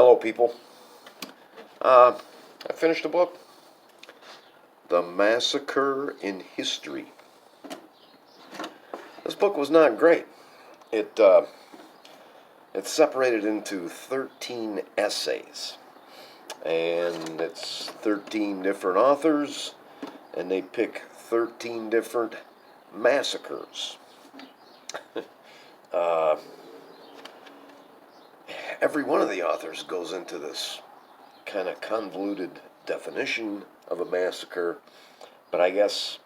Hello, people. I finished a book, The Massacre in History. This book was not great. It it's separated into 13 essays, and it's 13 different authors, and they pick 13 different massacres. Uh, every one of the authors goes into this kind of convoluted definition of a massacre, but I guess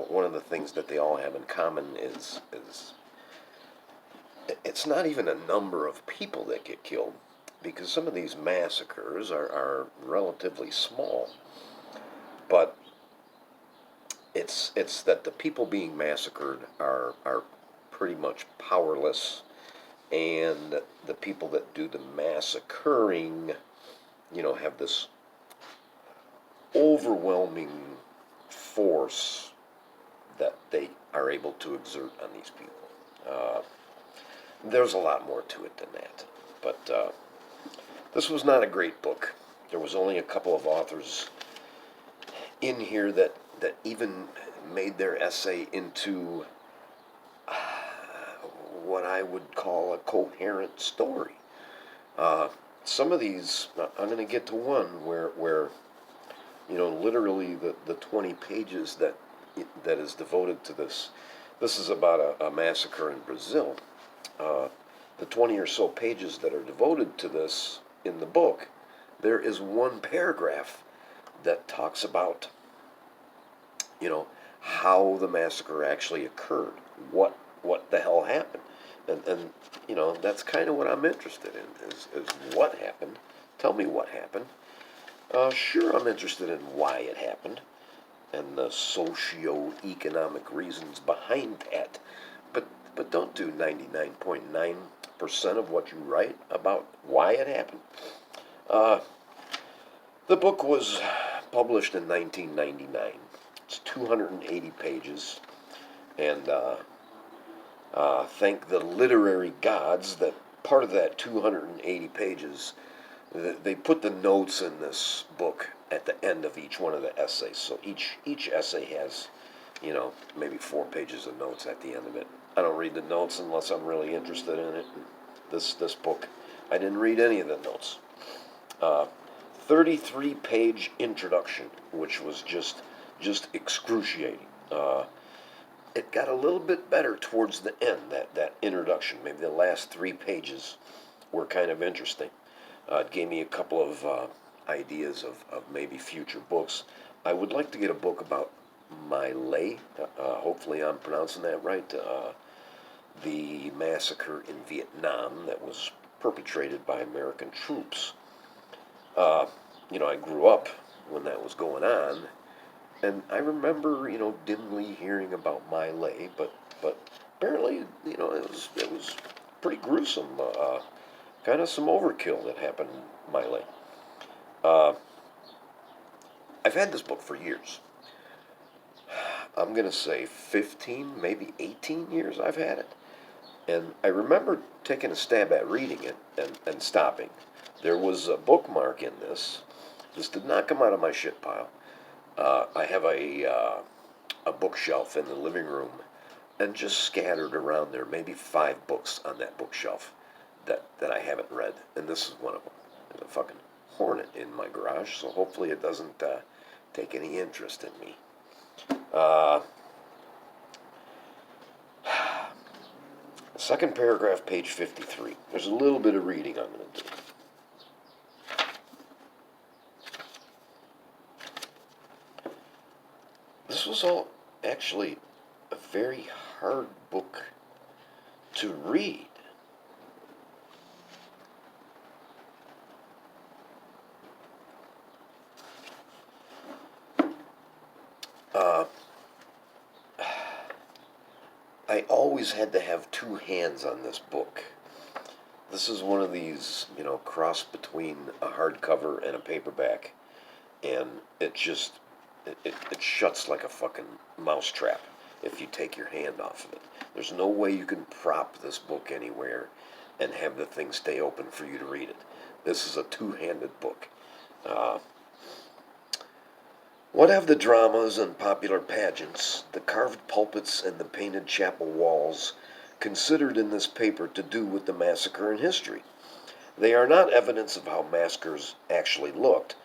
one of the things that they all have in common is it's not even a number of people that get killed, because some of these massacres are relatively small, but it's that the people being massacred are pretty much powerless, and the people that do the massacring, have this overwhelming force that they are able to exert on these people. There's a lot more to it than that, but this was not a great book. There was only a couple of authors in here that even made their essay into what I would call a coherent story. Some of these, I'm going to get to one where literally the 20 pages that is devoted to this. This is about a massacre in Brazil. The 20 or so pages that are devoted to this in the book, there is one paragraph that talks about, how the massacre actually occurred, what the hell happened, and that's kind of what I'm interested in is what happened. Tell me what happened. Sure, I'm interested in why it happened and the socio-economic reasons behind that, but don't do 99.9% of what you write about why it happened. The book was published in 1999. It's 280 pages, and thank the literary gods that part of that 280 pages, they put the notes in this book at the end of each one of the essays. So each essay has, maybe 4 pages of notes at the end of it. I don't read the notes unless I'm really interested in it. This book, I didn't read any of the notes. 33-page introduction, which was just excruciating. It got a little bit better towards the end, that introduction. Maybe the last 3 pages were kind of interesting. It gave me a couple of ideas of maybe future books. I would like to get a book about My Lai. Hopefully I'm pronouncing that right. The massacre in Vietnam that was perpetrated by American troops. I grew up when that was going on, and I remember, dimly hearing about My Lai, but apparently, it was pretty gruesome. Kind of some overkill that happened in My Lai. I've had this book for years. I'm going to say 15, maybe 18 years I've had it. And I remember taking a stab at reading it and stopping. There was a bookmark in this. This did not come out of my shit pile. I have a bookshelf in the living room, and just scattered around there, maybe 5 books on that bookshelf that I haven't read, and this is one of them. There's a fucking hornet in my garage, so hopefully it doesn't take any interest in me. Second paragraph, page 53. There's a little bit of reading I'm going to do. This was all actually a very hard book to read. I always had to have 2 hands on this book. This is one of these, cross between a hardcover and a paperback, and it shuts like a fucking mousetrap if you take your hand off of it. There's no way you can prop this book anywhere. and have the thing stay open for you to read it. This is a two-handed book. Uh, what have the dramas and popular pageants, the carved pulpits and the painted chapel walls considered in this paper to do with the massacre in history? They are not evidence of how massacres actually looked,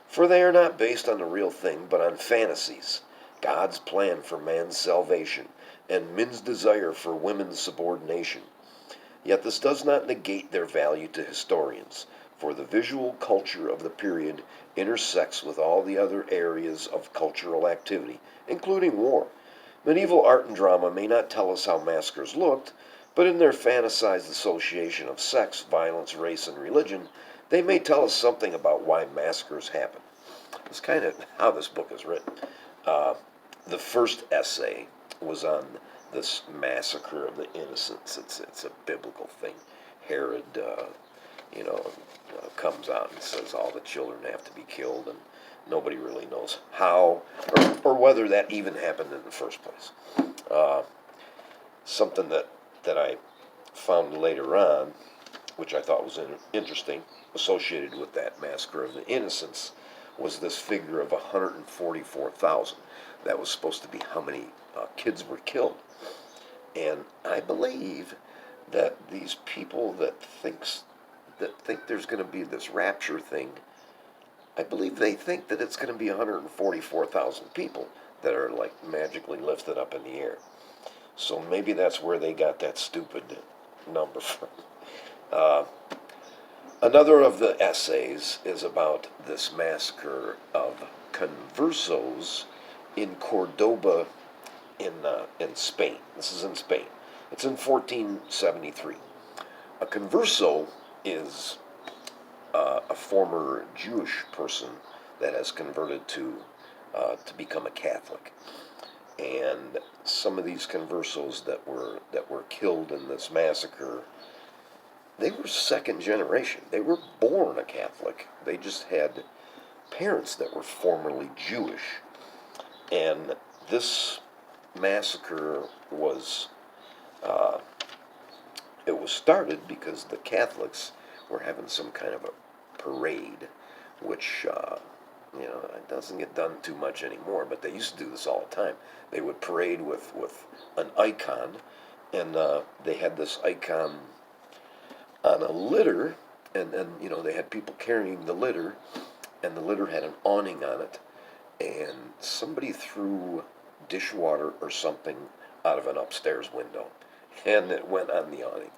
for they are not based on the real thing but on fantasies, God's plan for man's salvation, and men's desire for women's subordination. Yet this does not negate their value to historians, for the visual culture of the period intersects with all the other areas of cultural activity, including war. Medieval art and drama may not tell us how massacres looked, but in their fantasized association of sex, violence, race, and religion, they may tell us something about why massacres happen. That's kind of how this book is written. Uh, the first essay was on this massacre of the innocents. It's a biblical thing. Herod, comes out and says all the children have to be killed, and nobody really knows how or whether that even happened in the first place. Uh, something that I found later on, which I thought was interesting, associated with that massacre of the innocents, was this figure of 144,000. That was supposed to be how many kids were killed. And I believe that these people that think there's going to be this rapture thing, I believe they think that it's going to be 144,000 people that are like magically lifted up in the air. So maybe that's where they got that stupid number from. Uh, Another of the essays is about this massacre of conversos in Cordoba in Spain. This is in Spain. It's in 1473. A converso is a former Jewish person that has converted to become a Catholic. And some of these conversos that were killed in this massacre, they were second generation. They were born a Catholic. They just had parents that were formerly Jewish. And this massacre was it was started because the Catholics were having some kind of a parade, which it doesn't get done too much anymore. But they used to do this all the time. They would parade with an icon, and they had this icon on a litter, and they had people carrying the litter, and the litter had an awning on it, and somebody threw dishwater or something out of an upstairs window, and it went on the awning,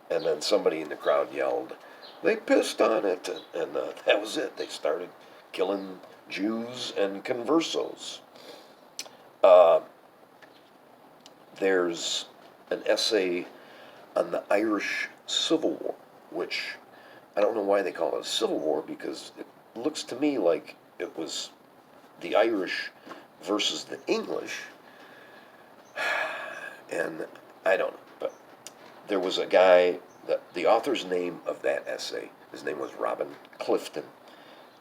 and then somebody in the crowd yelled, "They pissed on it," and that was it. They started killing Jews and conversos. Uh, there's an essay on the Irish Civil War, which I don't know why they call it a civil war, because it looks to me like it was the Irish versus the English, and I don't know, but there was a guy, the author's name of that essay, his name was Robin Clifton.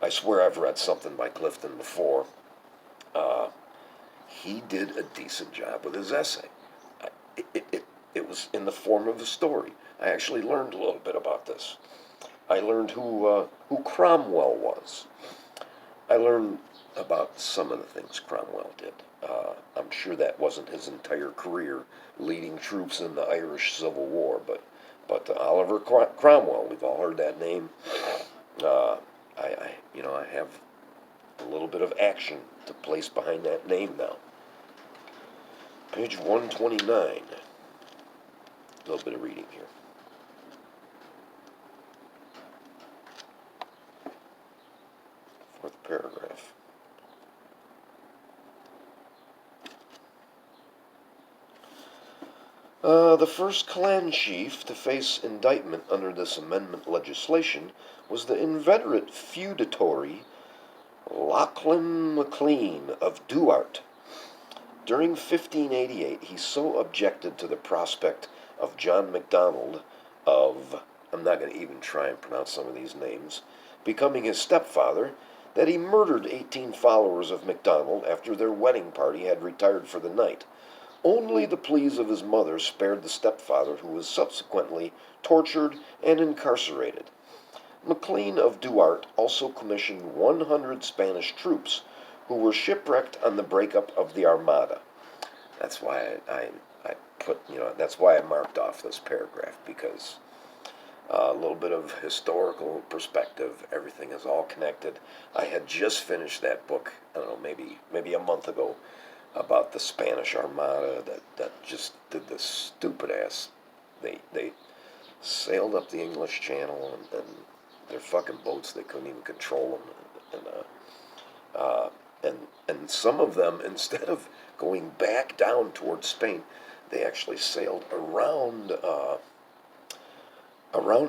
I swear I've read something by Clifton before. He did a decent job with his essay. It was in the form of a story. I actually learned a little bit about this. I learned who Cromwell was. I learned about some of the things Cromwell did. I'm sure that wasn't his entire career leading troops in the Irish Civil War, but Oliver Cromwell, we've all heard that name. I have a little bit of action to place behind that name now. Page 129. A little bit of reading here. Fourth paragraph. The first clan chief to face indictment under this amendment legislation was the inveterate feudatory Lachlan MacLean of Duart. During 1588, he so objected to the prospect of John MacDonald of, I'm not going to even try and pronounce some of these names, becoming his stepfather, that he murdered 18 followers of MacDonald after their wedding party had retired for the night. Only the pleas of his mother spared the stepfather, who was subsequently tortured and incarcerated. McLean of Duarte also commissioned 100 Spanish troops who were shipwrecked on the breakup of the Armada. That's why I put, that's why I marked off this paragraph, because a little bit of historical perspective, everything is all connected. I had just finished that book, I don't know, maybe a month ago, about the Spanish Armada that just did this stupid ass. They sailed up the English Channel, and their fucking boats, they couldn't even control them, and some of them, instead of going back down towards Spain, they actually sailed around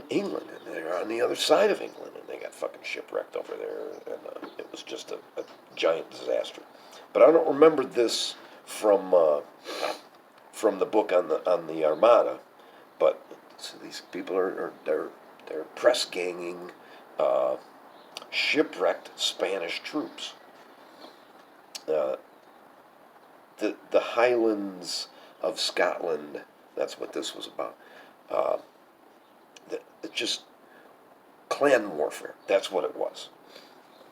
England, and they're on the other side of England, and they got fucking shipwrecked over there, and it was just a giant disaster. But I don't remember this from the book on the Armada. But so these people they're press ganging shipwrecked Spanish troops. The Highlands of Scotland. That's what this was about. Just clan warfare. That's what it was.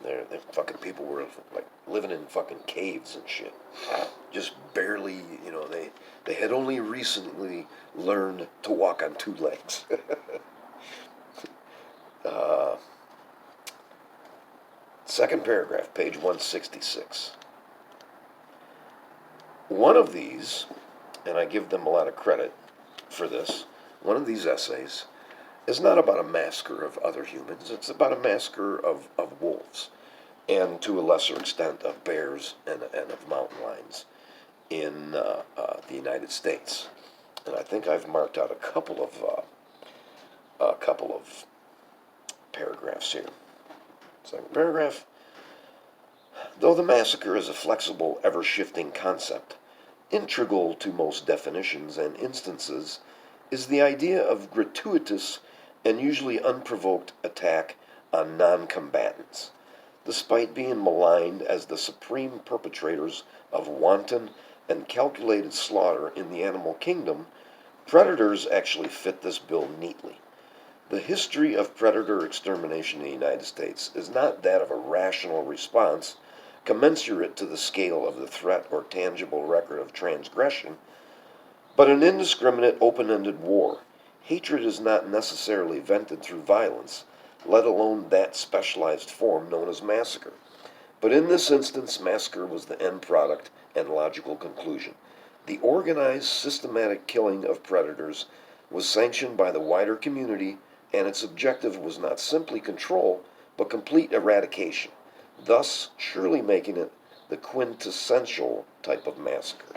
The fucking people were like living in fucking caves and shit. Just barely, they had only recently learned to walk on two legs. Second paragraph, page 166. One of these, and I give them a lot of credit for this, one of these essays is not about a massacre of other humans. It's about a massacre of wolves, and to a lesser extent of bears and of mountain lions in the United States. And I think I've marked out a couple of paragraphs here. Second paragraph. Though the massacre is a flexible, ever-shifting concept, integral to most definitions and instances is the idea of gratuitous and usually unprovoked attack on non-combatants. Despite being maligned as the supreme perpetrators of wanton and calculated slaughter in the animal kingdom, predators actually fit this bill neatly. The history of predator extermination in the United States is not that of a rational response commensurate to the scale of the threat or tangible record of transgression, but an indiscriminate, open-ended war. Hatred is not necessarily vented through violence, let alone that specialized form known as massacre. But in this instance, massacre was the end product and logical conclusion. The organized, systematic killing of predators was sanctioned by the wider community, and its objective was not simply control, but complete eradication, thus surely making it the quintessential type of massacre.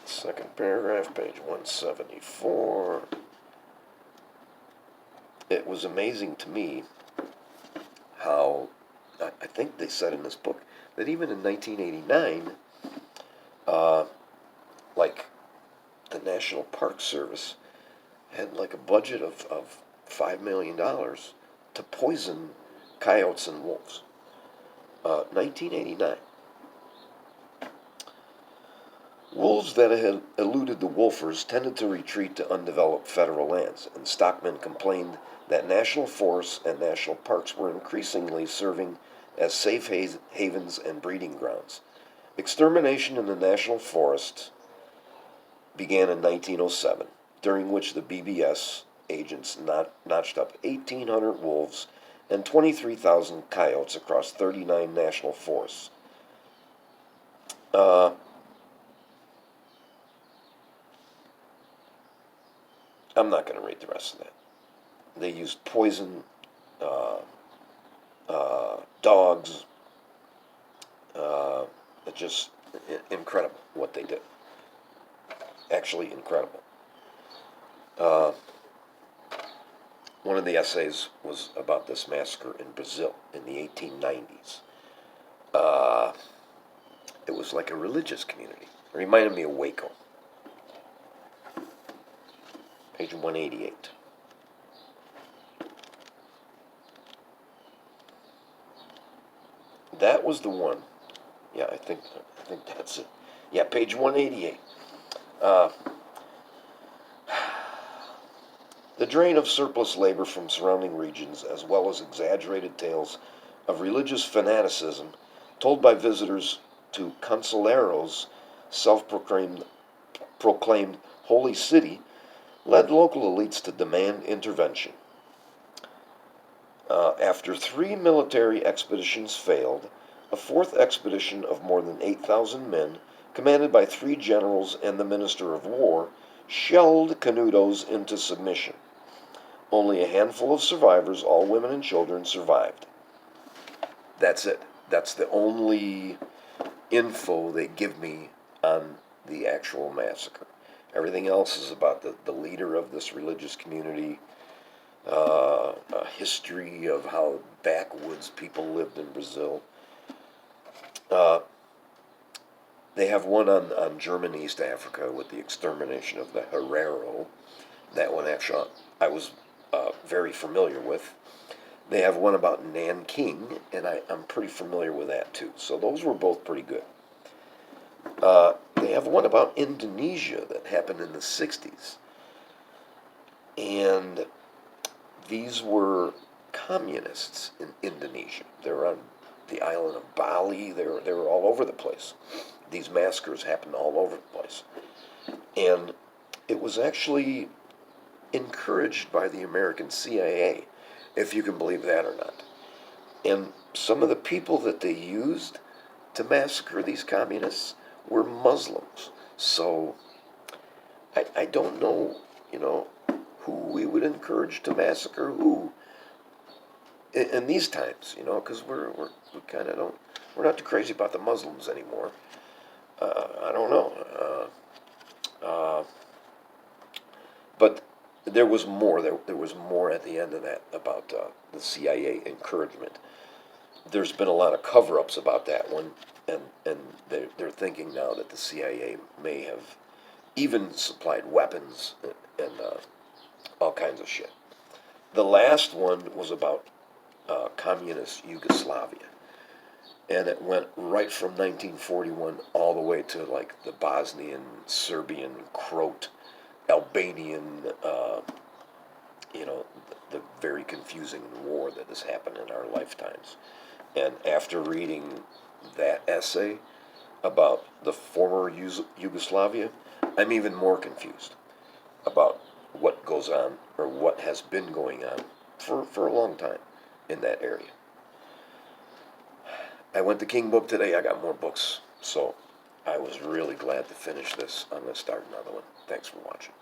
Second paragraph, page 174. It was amazing to me how, I think they said in this book, that even in 1989, like the National Park Service had like a budget of $5 million to poison coyotes and wolves. 1989. Wolves that had eluded the wolfers tended to retreat to undeveloped federal lands, and stockmen complained that national forests and national parks were increasingly serving as safe havens and breeding grounds. Extermination in the national forests began in 1907, during which the BBS agents notched up 1,800 wolves and 23,000 coyotes across 39 national forests. I'm not going to read the rest of that. They used poison, dogs. It's just incredible what they did. Actually incredible. One of the essays was about this massacre in Brazil in the 1890s. It was like a religious community. It reminded me of Waco. Page 188. That was the one Yeah, I think that's it. Yeah, page 188. Uh, the drain of surplus labor from surrounding regions, as well as exaggerated tales of religious fanaticism told by visitors to Cancellero's self-proclaimed holy city, led local elites to demand intervention. After three military expeditions failed, a fourth expedition of more than 8,000 men, commanded by three generals and the Minister of War, shelled Canudos into submission. Only a handful of survivors, all women and children, survived. That's it. That's the only info they give me on the actual massacre. Everything else is about the leader of this religious community, a history of how backwoods people lived in Brazil. Uh, they have one on German East Africa with the extermination of the Herero. That one, actually, I was very familiar with. They have one about Nanking, and I'm pretty familiar with that too. So those were both pretty good. They have one about Indonesia that happened in the 60s. And these were communists in Indonesia. They were on the island of Bali. They were all over the place. These massacres happened all over the place. And it was actually encouraged by the American CIA, if you can believe that or not. And some of the people that they used to massacre these communists were Muslims. So I don't know, who we would encourage to massacre who in these times, because we kind of don't, we're not too crazy about the Muslims anymore. I don't know. But there was more. There was more at the end of that about the CIA encouragement. There's been a lot of cover-ups about that one, and they're thinking now that the CIA may have even supplied weapons and all kinds of shit. The last one was about communist Yugoslavia, and it went right from 1941 all the way to like the Bosnian, Serbian, Croat, Albanian, the very confusing war that has happened in our lifetimes. And after reading that essay about the former Yugoslavia, I'm even more confused about what goes on or what has been going on for a long time in that area. I went to King Book today. I got more books. So I was really glad to finish this. I'm going to start another one. Thanks for watching.